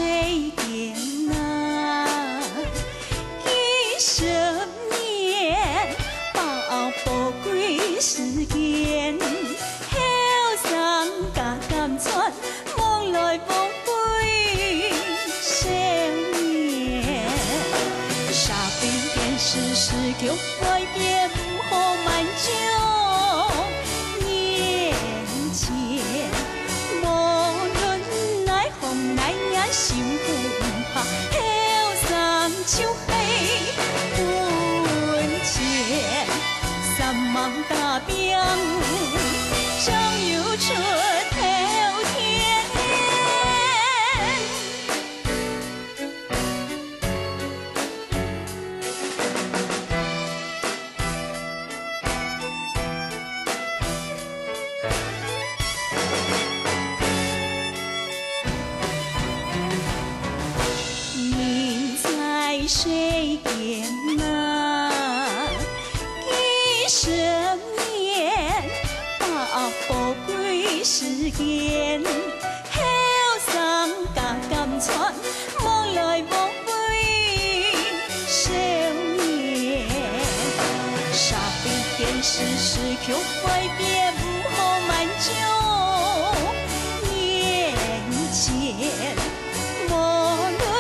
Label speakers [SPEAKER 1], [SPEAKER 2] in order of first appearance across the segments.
[SPEAKER 1] 谁见啊？几十年把宝贵时间，后生加减穿，望来望归少年。沙边现实时局改变，不好慢将眼前。无论来风来影，心不怕，后生手黑本钱，三万大兵将又出头天。人在谁见啊？几十年把宝贵时间，后生加减穿，望来望归少年。沙比现实时局改变，不好慢将眼前。无论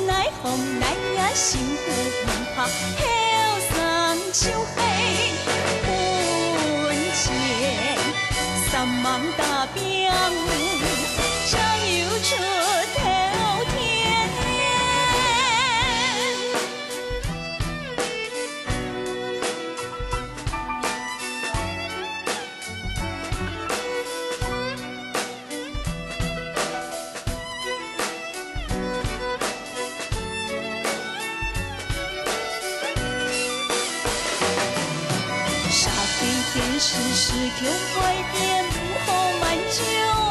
[SPEAKER 1] 来风来影，心不怕，后生手黑本钱，三万大兵将又出头天。沙比现实时局改变，不好慢将。